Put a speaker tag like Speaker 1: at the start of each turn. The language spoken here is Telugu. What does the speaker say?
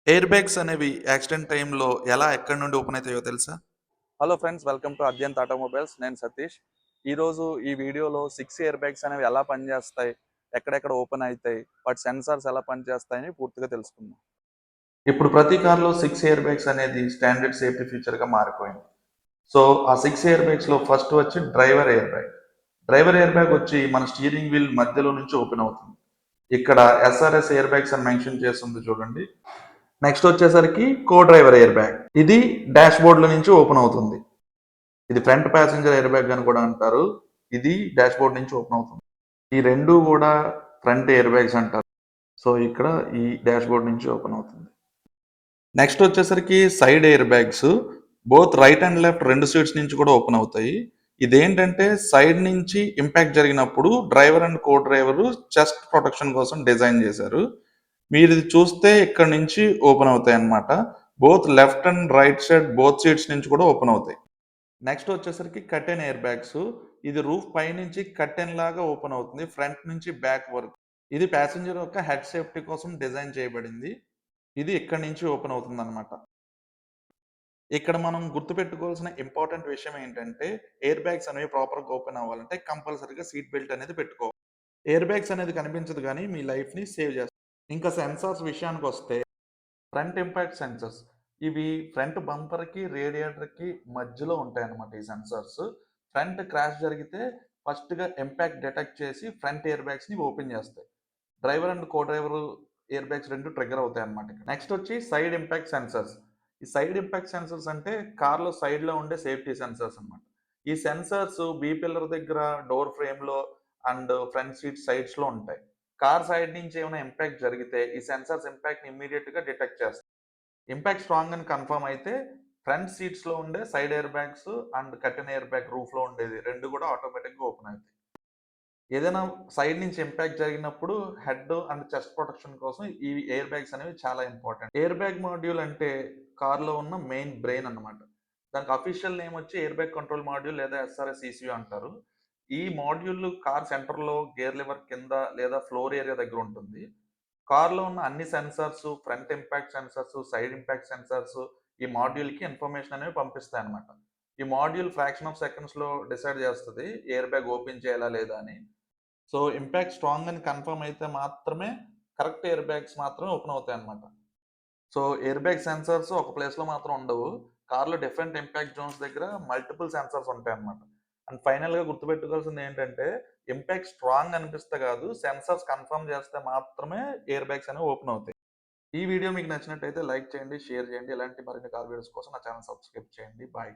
Speaker 1: ఎయిర్ బ్యాగ్స్ అనేవి యాక్సిడెంట్ టైంలో ఎలా, ఎక్కడి నుండి ఓపెన్ అయితాయో తెలుసా?
Speaker 2: Hello friends, welcome to Adyant automobiles. నేను సతీష్. ఈరోజు ఈ వీడియోలో 6 ఎయిర్ బ్యాగ్స్ అనేవి ఎలా పనిచేస్తాయి, ఎక్కడెక్కడ ఓపెన్ అవుతాయి, వాటి సెన్సార్స్ ఎలా పనిచేస్తాయని పూర్తిగా తెలుసుకుందాం.
Speaker 1: ఇప్పుడు ప్రతి కార్లో 6 ఎయిర్ బ్యాగ్స్ అనేది స్టాండర్డ్ సేఫ్టీ ఫీచర్‌గా మారిపోయింది. సో, ఆ 6 ఎయిర్ బ్యాగ్స్‌లో ఫస్ట్ వచ్చి driver air bag. Driver air bag వచ్చి మన స్టీరింగ్ వీల్ మధ్యలో నుంచి ఓపెన్ అవుతుంది. ఇక్కడ ఎస్ఆర్ఎస్ ఎయిర్ బ్యాగ్స్ అని మెన్షన్ చేస్తుంది చూడండి. నెక్స్ట్ వచ్చేసరికి కో డ్రైవర్ ఎయిర్ బ్యాగ్. ఇది డాష్ బోర్డ్‌లో నుంచి ఓపెన్ అవుతుంది. ఇది ఫ్రంట్ ప్యాసింజర్ ఎయిర్ బ్యాగ్ అని కూడా అంటారు. ఇది డాష్ బోర్డ్ నుంచి ఓపెన్ అవుతుంది. ఈ 2 కూడా ఫ్రంట్ ఎయిర్ బ్యాగ్స్ అంటారు. సో, ఇక్కడ ఈ డాష్ బోర్డ్ నుంచి ఓపెన్ అవుతుంది. నెక్స్ట్ వచ్చేసరికి side air bags. Both right and left 2 seats నుంచి కూడా ఓపెన్ అవుతాయి. ఇదేంటంటే సైడ్ నుంచి ఇంపాక్ట్ జరిగినప్పుడు driver and co driver chest protection కోసం డిజైన్ చేశారు. మీరు ఇది చూస్తే ఇక్కడ నుంచి ఓపెన్ అవుతాయి అన్నమాట. Both left and right side both seats నుంచి కూడా ఓపెన్ అవుతాయి. నెక్స్ట్ వచ్చేసరికి కర్టెన్ ఎయిర్ బ్యాగ్స్. ఇది రూఫ్ పైనుంచి కర్టెన్ లాగా ఓపెన్ అవుతుంది ఫ్రంట్ నుంచి బ్యాక్ వరకు. ఇది ప్యాసింజర్ యొక్క హెడ్ సేఫ్టీ కోసం డిజైన్ చేయబడింది. ఇది ఇక్కడి నుంచి ఓపెన్ అవుతుందన్నమాట. ఇక్కడ మనం గుర్తుపెట్టుకోవాల్సిన ఇంపార్టెంట్ విషయం ఏంటంటే, ఎయిర్ బ్యాగ్స్ అనేవి ప్రాపర్‌గా ఓపెన్ అవ్వాలంటే కంపల్సరీగా సీట్ బెల్ట్ అనేది పెట్టుకోవాలి. ఎయిర్ బ్యాగ్స్ అనేది కనిపించదు గానీ మీ లైఫ్‌ని సేవ్ చేస్తాయి. ఇంకా సెన్సార్స్ విషయానికొస్తే ఫ్రంట్ ఇంపాక్ట్ సెన్సర్స్. ఇవి ఫ్రంట్ బంపర్‌కి, రేడియేటర్‌కి మధ్యలో ఉంటాయన్నమాట ఈ సెన్సార్స్. ఫ్రంట్ క్రాష్ జరిగితే ఫస్ట్‌గా ఇంపాక్ట్ డిటెక్ట్ చేసి ఫ్రంట్ ఎయిర్ బ్యాగ్స్‌ని ఓపెన్ చేస్తాయి. Driver and co driver air bags 2 trigger అవుతాయన్నమాట ఇక్కడ. నెక్స్ట్ వచ్చి సైడ్ ఇంపాక్ట్ సెన్సర్స్. ఈ సైడ్ ఇంపాక్ట్ సెన్సర్స్ అంటే కార్‌లో సైడ్‌లో ఉండే సేఫ్టీ సెన్సర్స్ అన్నమాట. ఈ సెన్సర్స్ బీ పిల్లర్ దగ్గర, డోర్ ఫ్రేమ్‌లో అండ్ ఫ్రంట్ సీట్ సైడ్స్‌లో ఉంటాయి. కార్ సైడ్ నుంచి ఏమైనా ఇంపాక్ట్ జరిగితే ఈ సెన్సార్స్ ఇంపాక్ట్‌ని ఇమ్మీడియేట్‌గా డిటెక్ట్ చేస్తాయి. ఇంపాక్ట్ స్ట్రాంగ్ అని కన్ఫర్మ్ అయితే ఫ్రంట్ సీట్స్‌లో ఉండే side air bags and curtain air bag రూఫ్‌లో ఉండేది 2 కూడా ఆటోమేటిక్‌గా ఓపెన్ అవుతాయి. ఏదైనా సైడ్ నుంచి ఇంపాక్ట్ జరిగినప్పుడు హెడ్ అండ్ చెస్ట్ ప్రొటెక్షన్ కోసం ఈ ఎయిర్ బ్యాగ్స్ అనేవి చాలా ఇంపార్టెంట్. ఎయిర్ బ్యాగ్ మాడ్యూల్ అంటే కార్‌లో ఉన్న మెయిన్ బ్రెయిన్ అన్నమాట. దానికి అఫీషియల్ నేమ్ వచ్చి ఎయిర్ బ్యాగ్ కంట్రోల్ మాడ్యూల్ లేదా ఎస్ఆర్ఎస్ ఈసీయూ అంటారు. ఈ మాడ్యూల్ కార్ సెంటర్‌లో గేర్ లివర్ కింద లేదా ఫ్లోర్ ఏరియా దగ్గర ఉంటుంది. కార్‌లో ఉన్న అన్ని sensors, front impact sensors, side impact sensors ఈ మాడ్యూల్‌కి ఇన్ఫర్మేషన్ అనేవి పంపిస్తాయన్నమాట. ఈ మాడ్యూల్ ఫ్రాక్షన్ ఆఫ్ సెకండ్స్‌లో డిసైడ్ చేస్తది ఎయిర్ బ్యాగ్ ఓపెన్ చేయాలా లేదా అని. సో, ఇంపాక్ట్ స్ట్రాంగ్ అని కన్ఫర్మ్ అయితే మాత్రమే కరెక్ట్ ఎయిర్ బ్యాగ్స్ మాత్రమే ఓపెన్ అవుతాయన్నమాట. సో, ఎయిర్ బ్యాగ్ సెన్సార్స్ ఒక ప్లేస్‌లో మాత్రం ఉండవు. కార్‌లో డిఫరెంట్ ఇంపాక్ట్ జోన్స్ దగ్గర మల్టిపుల్ సెన్సార్స్ ఉంటాయన్నమాట. అండ్ ఫైనల్‌గా గుర్తుపెట్టుకోవాల్సింది ఏంటంటే, ఇంపాక్ట్ స్ట్రాంగ్ అనిపిస్తే కాదు, సెన్సార్స్ కన్ఫర్మ్ చేస్తే మాత్రమే ఎయిర్ బ్యాగ్స్ అనేవి ఓపెన్ అవుతాయి. ఈ వీడియో మీకు నచ్చినట్టయితే లైక్ చేయండి, షేర్ చేయండి. ఇలాంటి మరిన్ని కార్ వీడియోస్ కోసం నా ఛానెల్ సబ్స్క్రైబ్ చేయండి. బాయ్.